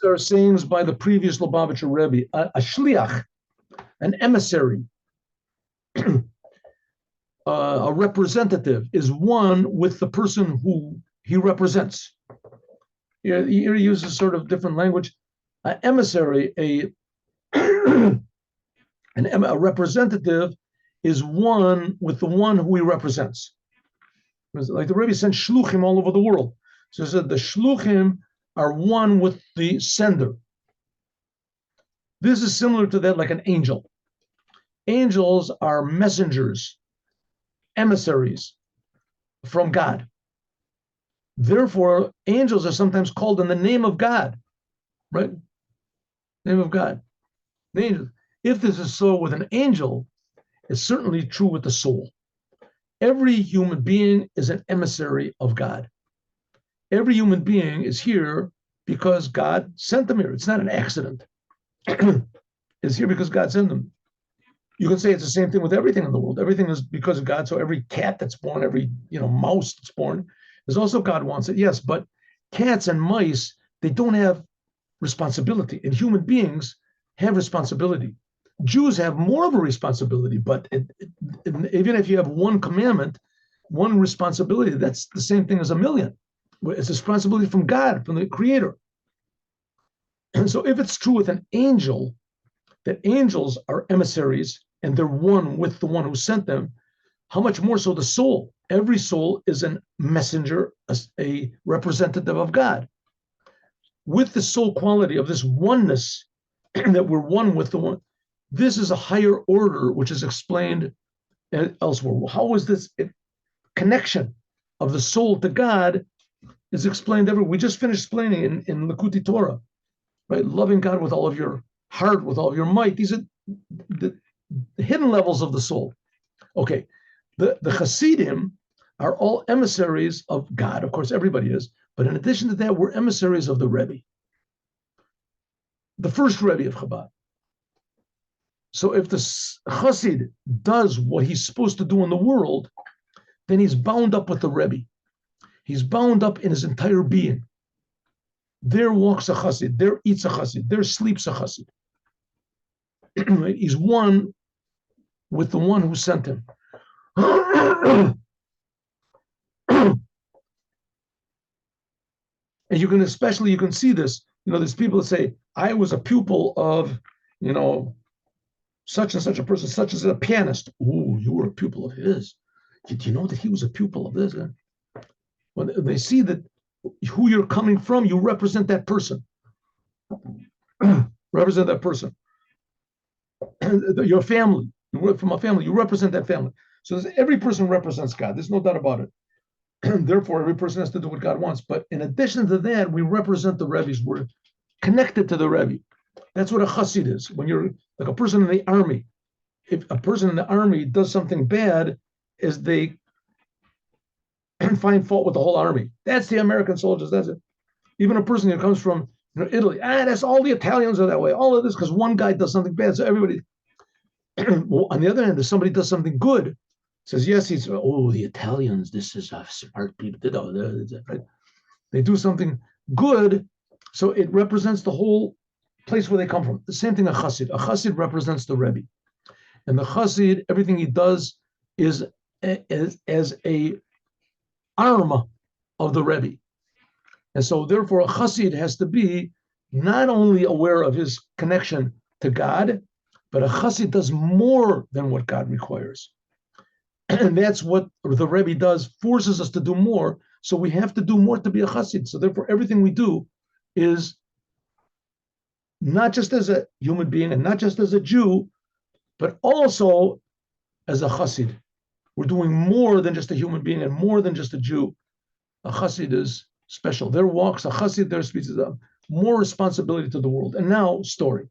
There are sayings by the previous Lubavitcher Rebbe, a shliach, an emissary, a representative is one with the person who he represents. Here he uses sort of different language. An emissary, a representative is one with the one who he represents. Like the Rebbe sent shluchim all over the world. So he said the shluchim are one with the sender. This is similar to that, like an angel. Angels are messengers, emissaries from God. Therefore, angels are sometimes called in the name of God, right? Name of God. The angel. If this is so with an angel, it's certainly true with the soul. Every human being is an emissary of God. Every human being is here because God sent them here. It's not an accident. It's here because God sent them. You can say it's the same thing with everything in the world. Everything is because of God. So every cat that's born, every mouse that's born, is also God wants it. Yes, but cats and mice, they don't have responsibility. And human beings have responsibility. Jews have more of a responsibility, but even if you have one commandment, one responsibility, that's the same thing as a million. It's a responsibility from God, from the Creator. And so if it's true with an angel, that angels are emissaries and they're one with the one who sent them, how much more so the soul? Every soul is a messenger, a representative of God. With the soul quality of this oneness, that we're one with the one, this is a higher order, which is explained elsewhere. How is this connection of the soul to God is explained everywhere? We just finished explaining in Likkutei Torah, right? Loving God with all of your heart, with all of your might. These are the hidden levels of the soul. Okay, the Chassidim are all emissaries of God. Of course, everybody is. But in addition to that, we're emissaries of the Rebbe, the first Rebbe of Chabad. So if the Chassid does what he's supposed to do in the world, then he's bound up with the Rebbe. He's bound up in his entire being. There walks a Chassid, there eats a Chassid, there sleeps a Chassid. He's one with the one who sent him. And you can see this, there's people that say, I was a pupil of, such and such a person, such as a pianist. Ooh, you were a pupil of his. Did you know that he was a pupil of this? When they see that who you're coming from, you represent that person. Represent that person. Your family, you work from a family, you represent that family. So every person represents God. There's no doubt about it. Therefore, every person has to do what God wants. But in addition to that, we represent the Rebbe's. We're connected to the Rebbe. That's what a chassid is. When you're like a person in the army, if a person in the army does something bad, is they find fault with the whole army. That's the American soldiers. That's it. Even a person who comes from Italy, that's all the Italians are that way. All of this because one guy does something bad, so everybody. Well, on the other hand, if somebody does something good, says yes, the Italians. This is smart people. Right? They do something good, so it represents the whole place where they come from. The same thing a chassid. A chassid represents the Rebbe. And the chassid, everything he does is as a arm of the Rebbe. And so therefore a chassid has to be not only aware of his connection to God, but a chassid does more than what God requires. And that's what the Rebbe does, forces us to do more. So we have to do more to be a chassid. So therefore everything we do is not just as a human being and not just as a Jew, but also as a chassid. We're doing more than just a human being and more than just a Jew. A chassid is special. There walks a chassid, there speaks more responsibility to the world. And now, story.